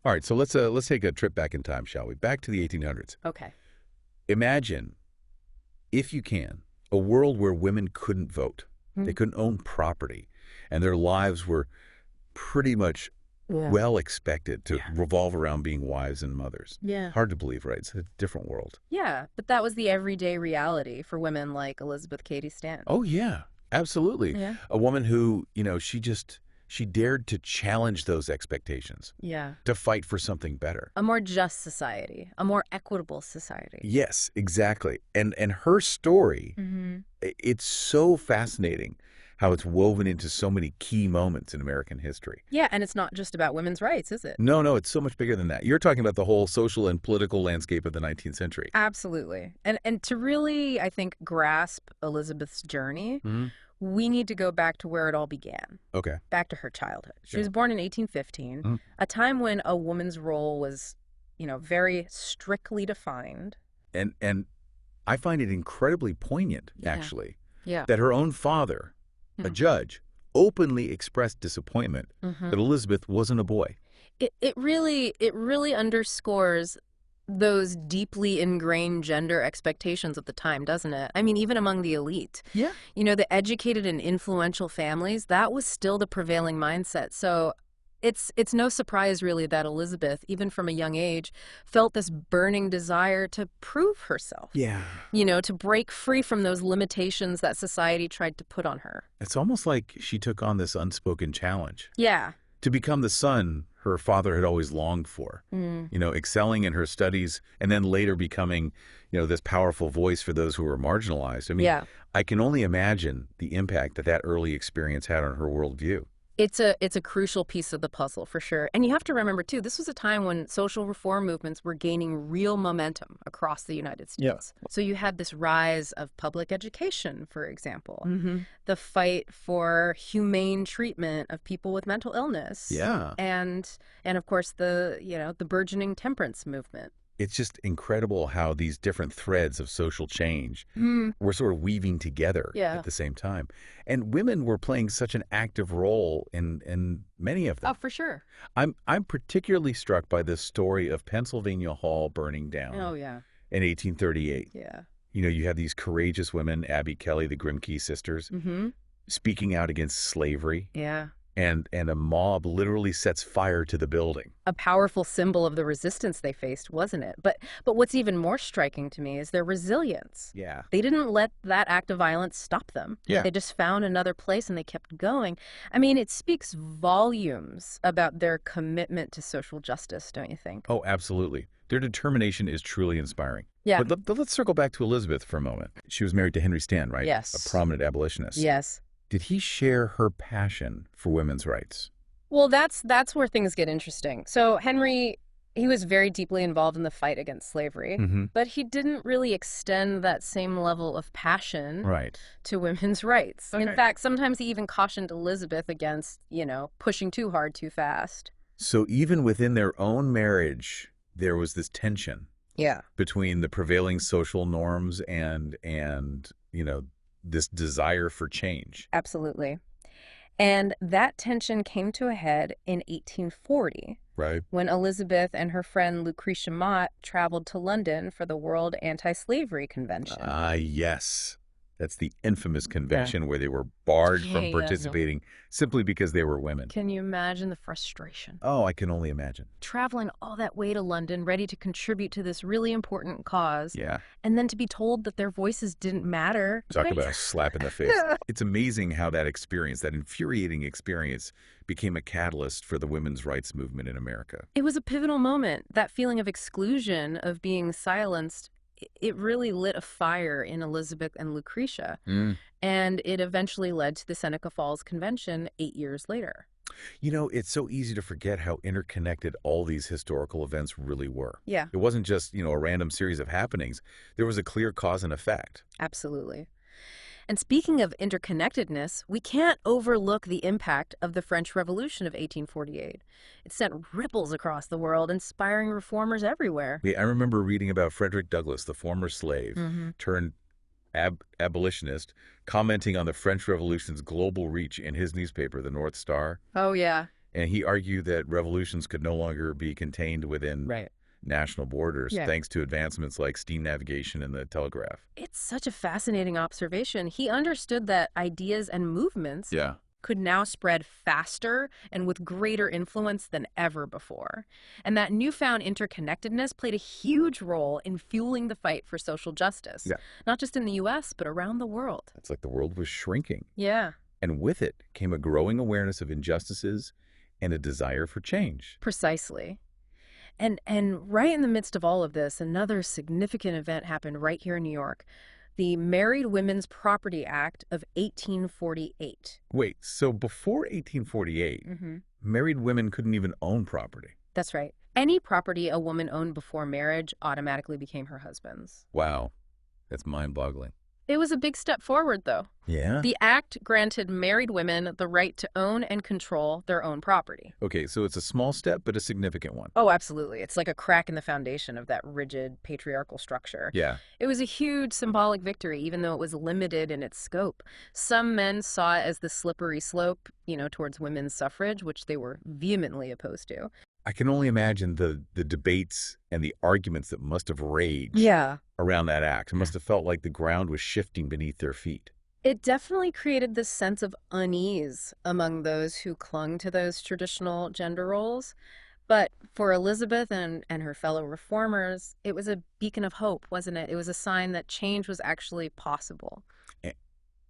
All right, so let's take a trip back in time, shall we? Back to the 1800s. Okay. Imagine, if you can, a world where women couldn't vote. They Mm. couldn't own property, and their lives were pretty much Yeah. well expected to Yeah. revolve around being wives and mothers. Yeah. Hard to believe, right? It's a different world. Yeah, but that was the everyday reality for women like Elizabeth Cady Stanton. Oh, yeah, absolutely. Yeah. A woman who, she dared to challenge those expectations, Yeah. to fight for something better. A more just society, a more equitable society. Yes, exactly. And her story, Mm-hmm. it's so fascinating how it's woven into so many key moments in American history. Yeah, and it's not just about women's rights, is it? No, it's so much bigger than that. You're talking about the whole social and political landscape of the 19th century. Absolutely. And to really, I think, grasp Elizabeth's journey, Hmm. we need to go back to where it all began, Okay. back to her childhood. She Sure. was born in 1815, Mhm. a time when a woman's role was, very strictly defined. And I find it incredibly poignant, Yeah. actually, Yeah. that her own father, a Mhm. judge, openly expressed disappointment Mm-hmm. that Elizabeth wasn't a boy. It really underscores those deeply ingrained gender expectations of the time, doesn't it? I mean, even among the elite. Yeah. The educated and influential families, that was still the prevailing mindset. So it's no surprise really that Elizabeth, even from a young age, felt this burning desire to prove herself. Yeah. To break free from those limitations that society tried to put on her. It's almost like she took on this unspoken challenge Yeah. to become the son her father had always longed for, Mm. excelling in her studies and then later becoming, this powerful voice for those who were marginalized. I mean, Yeah. I can only imagine the impact that early experience had on her worldview. It's a crucial piece of the puzzle for sure. And you have to remember too, this was a time when social reform movements were gaining real momentum across the United Yeah. States. So you had this rise of public education, for example, Mm-hmm. the fight for humane treatment of people with mental illness. Yeah. And of course the burgeoning temperance movement. It's just incredible how these different threads of social change Mm. were sort of weaving together Yeah. at the same time. And women were playing such an active role in many of them. Oh, for sure. I'm particularly struck by this story of Pennsylvania Hall burning down Oh, yeah. in 1838. Yeah. You have these courageous women, Abby Kelly, the Grimke sisters, Mm-hmm. speaking out against slavery, Yeah. and a mob literally sets fire to the building. A powerful symbol of the resistance they faced, wasn't it? But what's even more striking to me is their resilience. Yeah. They didn't let that act of violence stop them. Yeah. They just found another place and they kept going. I mean, it speaks volumes about their commitment to social justice, don't you think? Oh, absolutely. Their determination is truly inspiring. Yeah. But let's circle back to Elizabeth for a moment. She was married to Henry Stanton, right? Yes. A prominent abolitionist. Yes. Did he share her passion for women's rights? Well, that's where things get interesting. So Henry, he was very deeply involved in the fight against slavery, Mm-hmm. but he didn't really extend that same level of passion Right. to women's rights. Okay. In fact, sometimes he even cautioned Elizabeth against, pushing too hard too fast. So even within their own marriage, there was this tension Yeah. between the prevailing social norms and this desire for change. Absolutely. And that tension came to a head in 1840 Right. when Elizabeth and her friend Lucretia Mott traveled to London for the World Anti-Slavery Convention. Yes. That's the infamous convention where they were barred from Yeah. participating simply because they were women. Can you imagine the frustration? Oh, I can only imagine. Traveling all that way to London, ready to contribute to this really important cause, Yeah. and then to be told that their voices didn't matter. Talk about a slap in the face. Yeah. It's amazing how that experience, that infuriating experience, became a catalyst for the women's rights movement in America. It was a pivotal moment. That feeling of exclusion, of being silenced, it really lit a fire in Elizabeth and Lucretia. And it eventually led to the Seneca Falls Convention 8 years later. It's so easy to forget how interconnected all these historical events really were. Yeah, It wasn't just, a random series of happenings. There was a clear cause and effect. absolutely. And speaking of interconnectedness, we can't overlook the impact of the French Revolution of 1848. It sent ripples across the world, inspiring reformers everywhere. I remember reading about Frederick Douglass, the former slave Mm-hmm. turned abolitionist, commenting on the French Revolution's global reach in his newspaper, the North Star. Oh, yeah. And he argued that revolutions could no longer be contained within Right. national borders Yeah. thanks to advancements like steam navigation and the telegraph. It's such a fascinating observation. He understood that ideas and movements Yeah. could now spread faster and with greater influence than ever before. And that newfound interconnectedness played a huge role in fueling the fight for social justice, Yeah. not just in the US, but around the world. It's like the world was shrinking. Yeah, And with it came a growing awareness of injustices and a desire for change. precisely. And right in the midst of all of this, another significant event happened right here in New York. The Married Women's Property Act of 1848. Wait, so before 1848, married women couldn't even own property? That's right. Any property a woman owned before marriage automatically became her husband's. Wow, that's mind-boggling. It was a big step forward, though. Yeah? The act granted married women the right to own and control their own property. Okay, so it's a small step, but a significant one. Oh, absolutely. It's like a crack in the foundation of that rigid patriarchal structure. Yeah. It was a huge symbolic victory, even though it was limited in its scope. Some men saw it as the slippery slope, towards women's suffrage, which they were vehemently opposed to. I can only imagine the debates and the arguments that must have raged Yeah. around that act. It must have felt like the ground was shifting beneath their feet. It definitely created this sense of unease among those who clung to those traditional gender roles. But for Elizabeth and her fellow reformers, it was a beacon of hope, wasn't it? It was a sign that change was actually possible.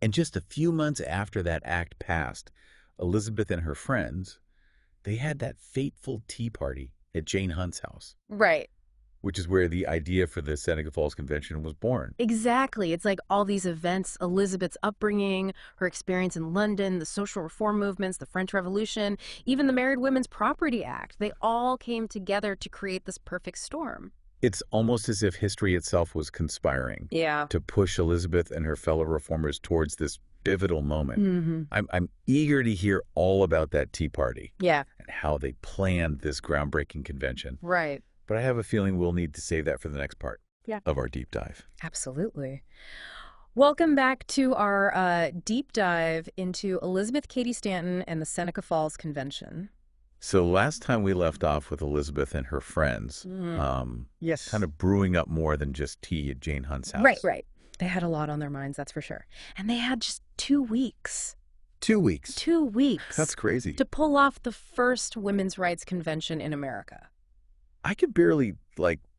And just a few months after that act passed, Elizabeth and her friends, they had that fateful tea party at Jane Hunt's house, Right. which is where the idea for the Seneca Falls Convention was born. Exactly. It's like all these events, Elizabeth's upbringing, her experience in London, the social reform movements, the French Revolution, even the Married Women's Property Act, they all came together to create this perfect storm. It's almost as if history itself was conspiring Yeah. to push Elizabeth and her fellow reformers towards this pivotal moment. Mm-hmm. I'm eager to hear all about that tea party Yeah. and how they planned this groundbreaking convention. Right. But I have a feeling we'll need to save that for the next part of our deep dive. Absolutely. Welcome back to our deep dive into Elizabeth Cady Stanton and the Seneca Falls Convention. So last time we left off with Elizabeth and her friends, Yes. kind of brewing up more than just tea at Jane Hunt's house. Right. They had a lot on their minds, that's for sure. And they had just 2 weeks. 2 weeks. 2 weeks. That's crazy. To pull off the first women's rights convention in America. I could barely,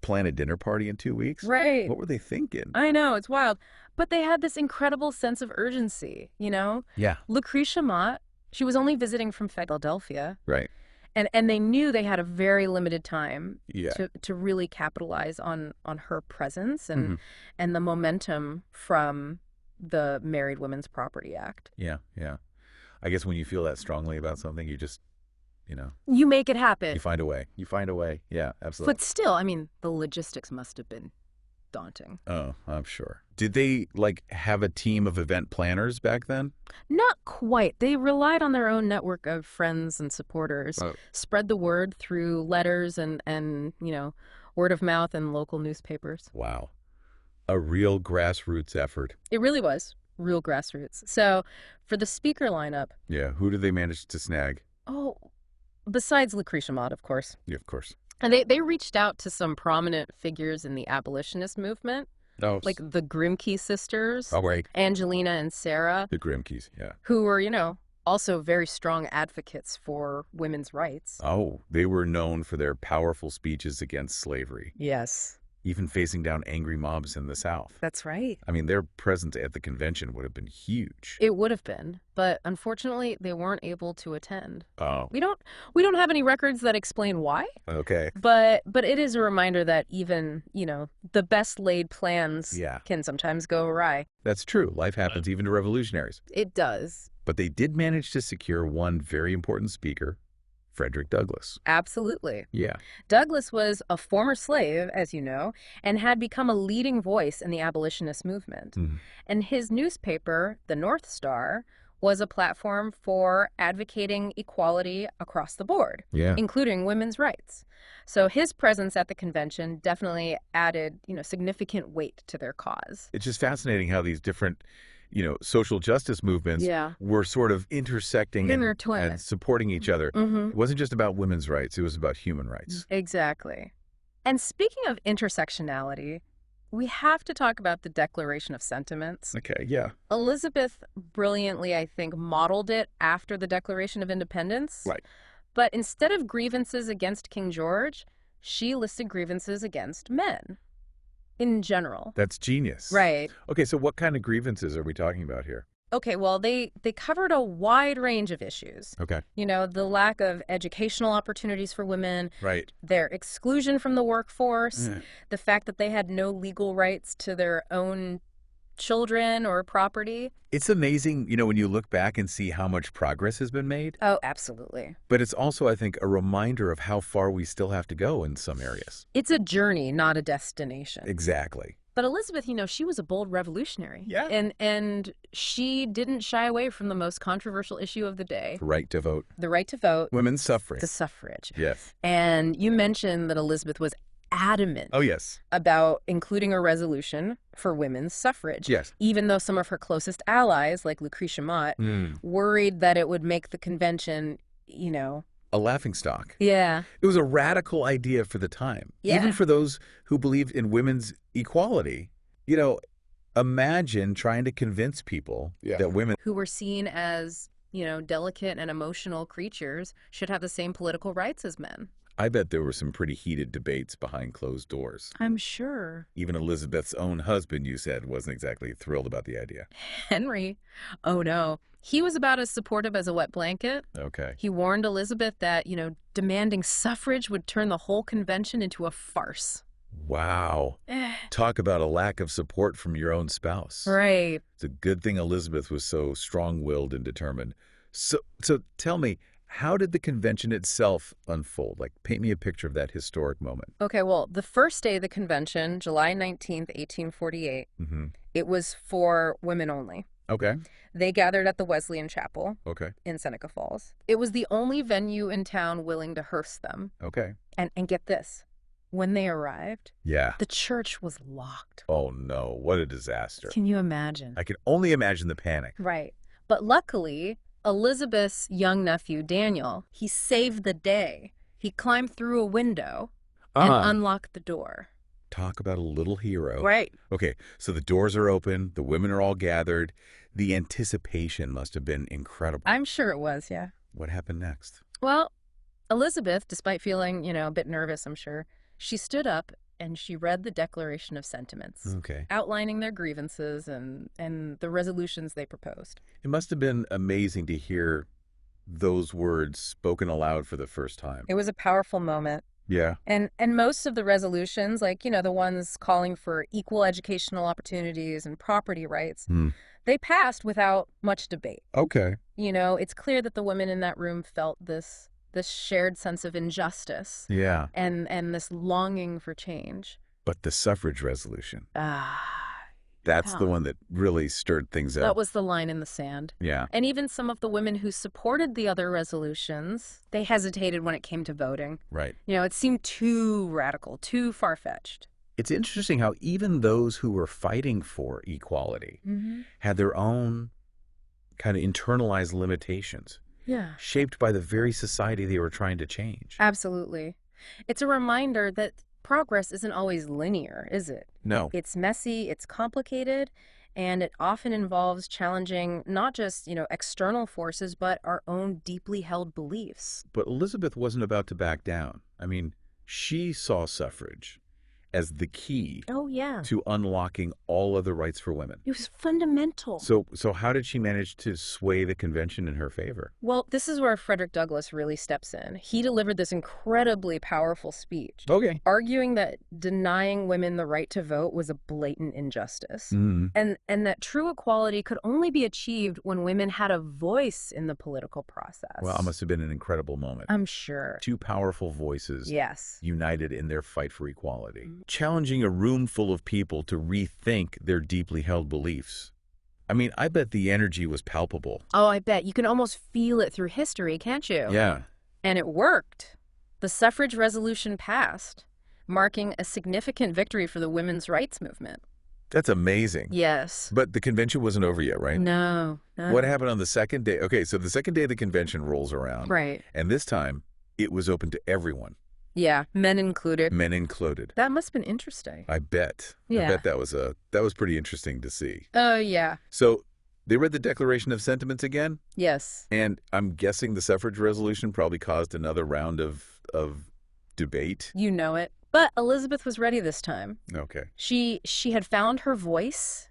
plan a dinner party in 2 weeks. Right. What were they thinking? I know, it's wild. But they had this incredible sense of urgency, Yeah, Lucretia Mott, she was only visiting from Philadelphia. right. And they knew they had a very limited time Yeah. to really capitalize on her presence and Mhm. and the momentum from the Married Women's Property Act. Yeah. I guess when you feel that strongly about something, you just, You make it happen. you find a way. You find a way. Yeah, absolutely. But still, I mean, the logistics must have been daunting. Oh, I'm sure. Did they, have a team of event planners back then? Not quite. They relied on their own network of friends and supporters, Oh. spread the word through letters and word of mouth and local newspapers. Wow. A real grassroots effort. It really was real grassroots. So for the speaker lineup, Yeah, who did they manage to snag? besides Lucretia Mott, of course, Yeah, of course. and they reached out to some prominent figures in the abolitionist movement, Oh, like the Grimke sisters, oh, right. Angelina and Sarah, The Grimke's, yeah. who were, also very strong advocates for women's rights. Oh, they were known for their powerful speeches against slavery, Yes, even facing down angry mobs in the South. that's right. I mean, their presence at the convention would have been huge. It would have been, but unfortunately, they weren't able to attend. Oh, We don't have any records that explain why, okay. but it is a reminder that even, the best laid plans Yeah. can sometimes go awry. That's true. Life happens even to revolutionaries. It does. But they did manage to secure one very important speaker, Frederick Douglass. Absolutely. Yeah. Douglass was a former slave, as you know, and had become a leading voice in the abolitionist movement. Mhm. And his newspaper, the North Star, was a platform for advocating equality across the board, Yeah. including women's rights. So his presence at the convention definitely added, significant weight to their cause. It's just fascinating how these different social justice movements Yeah. were sort of intersecting Intertwined. and supporting each other. Mm-hmm. It wasn't just about women's rights. It was about human rights. Exactly. And speaking of intersectionality, we have to talk about the Declaration of Sentiments. Okay, yeah. Elizabeth brilliantly, I think, modeled it after the Declaration of Independence. Right. But instead of grievances against King George, she listed grievances against men in general. That's genius. Right. Okay, so what kind of grievances are we talking about here? Okay, well, they covered a wide range of issues. Okay. The lack of educational opportunities for women, Right. their exclusion from the workforce, Yeah. the fact that they had no legal rights to their own children or property. It's amazing, when you look back and see how much progress has been made. Oh, absolutely. But it's also, I think, a reminder of how far we still have to go in some areas. It's a journey, not a destination. Exactly. But Elizabeth, she was a bold revolutionary. Yeah. And she didn't shy away from the most controversial issue of the day, The right to vote. the right to vote, Women's suffrage. the suffrage. Yes. And you mentioned that Elizabeth was adamant Oh, yes. about including a resolution for women's suffrage. Yes. Even though some of her closest allies, like Lucretia Mott, worried that it would make the convention, A laughingstock. Yeah. It was a radical idea for the time. Yeah. Even for those who believed in women's equality. Imagine trying to convince people that women... Who were seen as, delicate and emotional creatures should have the same political rights as men. I bet there were some pretty heated debates behind closed doors. I'm sure. Even Elizabeth's own husband, you said, wasn't exactly thrilled about the idea. Henry, oh no. He was about as supportive as a wet blanket. Okay. He warned Elizabeth that, demanding suffrage would turn the whole convention into a farce. Wow. Talk about a lack of support from your own spouse. Right. It's a good thing Elizabeth was so strong-willed and determined. So tell me, how did the convention itself unfold? Like, paint me a picture of that historic moment. Okay, well, the first day of the convention, July 19th, 1848, it was for women only. Okay. They gathered at the Wesleyan Chapel Okay. in Seneca Falls. It was the only venue in town willing to hearse them. Okay. And get this, when they arrived, Yeah. the church was locked. Oh, no. What a disaster. Can you imagine? I can only imagine the panic. Right. But luckily, Elizabeth's young nephew, Daniel, he saved the day. He climbed through a window and unlocked the door. Talk about a little hero. Right. Okay, so the doors are open, the women are all gathered. The anticipation must have been incredible. I'm sure it was, yeah. What happened next? Well, Elizabeth, despite feeling, a bit nervous, I'm sure, she stood up and she read the Declaration of Sentiments, Okay. outlining their grievances and the resolutions they proposed. It must have been amazing to hear those words spoken aloud for the first time. It was a powerful moment. Yeah. And most of the resolutions, like, the ones calling for equal educational opportunities and property rights, they passed without much debate. Okay. It's clear that the women in that room felt this shared sense of injustice Yeah. and this longing for change. But the suffrage resolution, that's Yeah. the one that really stirred things up. That was the line in the sand. Yeah. And even some of the women who supported the other resolutions, they hesitated when it came to voting. Right. It seemed too radical, too far-fetched. It's interesting how even those who were fighting for equality had their own kind of internalized limitations, Yeah. shaped by the very society they were trying to change. Absolutely. It's a reminder that progress isn't always linear, is it? No. It's messy, it's complicated, and it often involves challenging not just, external forces, but our own deeply held beliefs. But Elizabeth wasn't about to back down. I mean, she saw suffrage as the key Oh, yeah. to unlocking all other rights for women. It was fundamental. So how did she manage to sway the convention in her favor? Well, this is where Frederick Douglass really steps in. He delivered this incredibly powerful speech, Okay. arguing that denying women the right to vote was a blatant injustice. And that true equality could only be achieved when women had a voice in the political process. Well, it must have been an incredible moment. I'm sure. Two powerful voices Yes. united in their fight for equality, challenging a room full of people to rethink their deeply held beliefs. I mean, I bet the energy was palpable. Oh, I bet. You can almost feel it through history, can't you? Yeah. And it worked. The suffrage resolution passed, marking a significant victory for the women's rights movement. That's amazing. Yes. But the convention wasn't over yet, right? No. What happened on the second day? Okay, so the second day of the convention rolls around. Right. And this time, it was open to everyone, Yeah, men included. men included. That must have been interesting. I bet. I Yeah. bet that was pretty interesting to see. Oh, yeah. So they read the Declaration of Sentiments again, Yes. and I'm guessing the suffrage resolution probably caused another round of debate. You know it. But Elizabeth was ready this time. Okay. She had found her voice,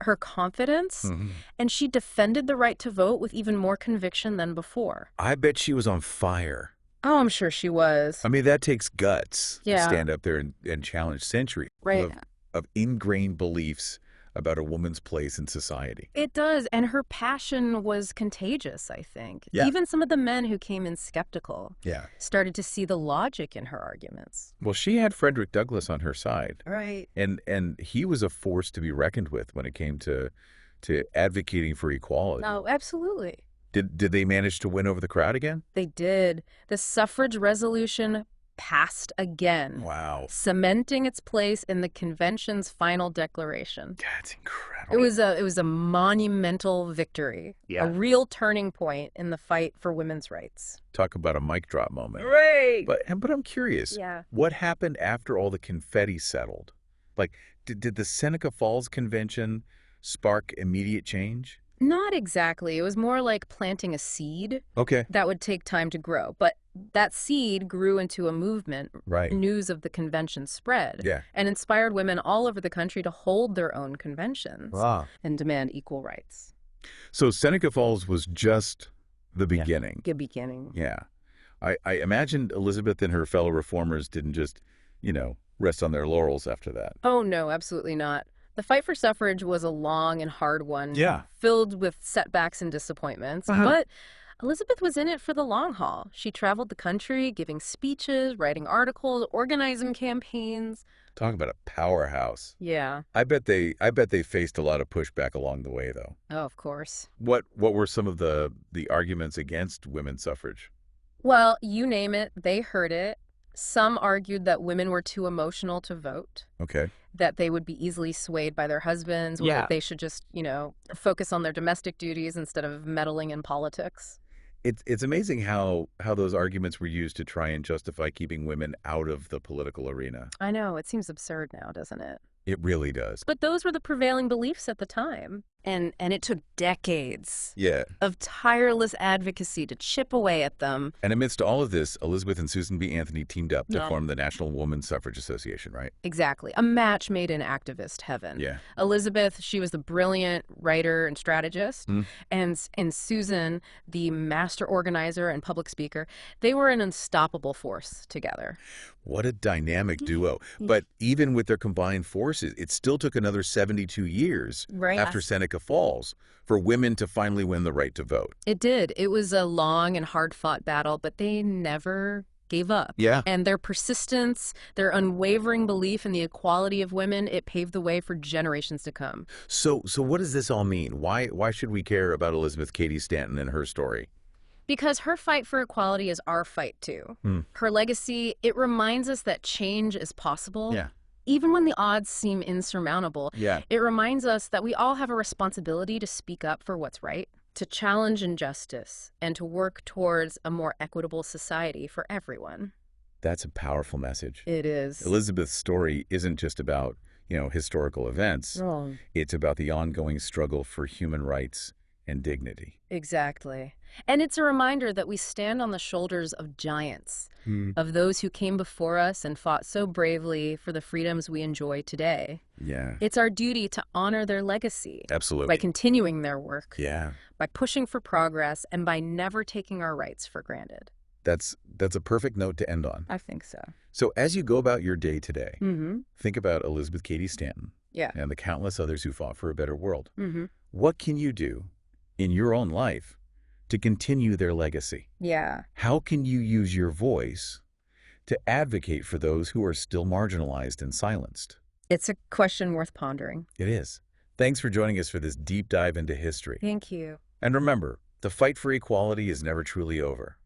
her confidence, Mhm. and she defended the right to vote with even more conviction than before. I bet she was on fire. Oh, I'm sure she was. I mean, that takes guts to Yeah. stand up there and challenge centuries Right. of ingrained beliefs about a woman's place in society. It does, and her passion was contagious, I think. Yeah. Even some of the men who came in skeptical Yeah. started to see the logic in her arguments. Well, she had Frederick Douglass on her side, Right. and he was a force to be reckoned with when it came to advocating for equality. No, absolutely. Did they manage to win over the crowd again? They did. The suffrage resolution passed again, Wow. cementing its place in the convention's final declaration. That's incredible. It was a monumental victory, Yeah. a real turning point in the fight for women's rights. Talk about a mic drop moment. Right. But I'm curious. Yeah. What happened after all the confetti settled? Like, did the Seneca Falls Convention spark immediate change? Not exactly. It was more like planting a seed Okay. that would take time to grow. But that seed grew into a movement. Right. News of the convention spread Yeah. and inspired women all over the country to hold their own conventions Wow. and demand equal rights. So Seneca Falls was just the beginning. Good beginning. Yeah. I imagined Elizabeth and her fellow reformers didn't just, rest on their laurels after that. Oh, no, absolutely not. The fight for suffrage was a long and hard one, Yeah. filled with setbacks and disappointments. But Elizabeth was in it for the long haul. She traveled the country, giving speeches, writing articles, organizing campaigns. Talk about a powerhouse. Yeah. I bet they faced a lot of pushback along the way, though. Oh, of course. What were some of the arguments against women's suffrage? Well, you name it, they heard it. Some argued that women were too emotional to vote, Okay. that they would be easily swayed by their husbands, or Yeah. that they should just, focus on their domestic duties instead of meddling in politics. It's amazing how those arguments were used to try and justify keeping women out of the political arena. I know, it seems absurd now, doesn't it? It really does. But those were the prevailing beliefs at the time. And it took decades Yeah. of tireless advocacy to chip away at them. And amidst all of this, Elizabeth and Susan B. Anthony teamed up to Yeah. form the National Women's Suffrage Association, right? Exactly. A match made in activist heaven. Yeah. Elizabeth, she was the brilliant writer and strategist. Mm. And Susan, the master organizer and public speaker, they were an unstoppable force together. What a dynamic duo. But even with their combined forces, it still took another 72 years Right. after Seneca Falls for women to finally win the right to vote. It did. It was a long and hard-fought battle, but they never gave up. Yeah. And their persistence, their unwavering belief in the equality of women, it paved the way for generations to come. So what does this all mean? Why should we care about Elizabeth Cady Stanton and her story? Because her fight for equality is our fight, too. Her legacy, it reminds us that change is possible. Yeah. Even when the odds seem insurmountable. Yeah. It reminds us that we all have a responsibility to speak up for what's right, to challenge injustice, and to work towards a more equitable society for everyone. That's a powerful message. It is. Elizabeth's story isn't just about, historical events. Wrong. It's about the ongoing struggle for human rights and dignity. Exactly. And it's a reminder that we stand on the shoulders of giants, of those who came before us and fought so bravely for the freedoms we enjoy today. Yeah. It's our duty to honor their legacy Absolutely. by continuing their work, Yeah. by pushing for progress, and by never taking our rights for granted. That's a perfect note to end on. I think so. So as you go about your day today, Mm-hmm. think about Elizabeth Cady Stanton Yeah. and the countless others who fought for a better world. Mm-hmm. What can you do in your own life to continue their legacy? Yeah. How can you use your voice to advocate for those who are still marginalized and silenced? It's a question worth pondering. It is. Thanks for joining us for this deep dive into history. Thank you. And remember, the fight for equality is never truly over.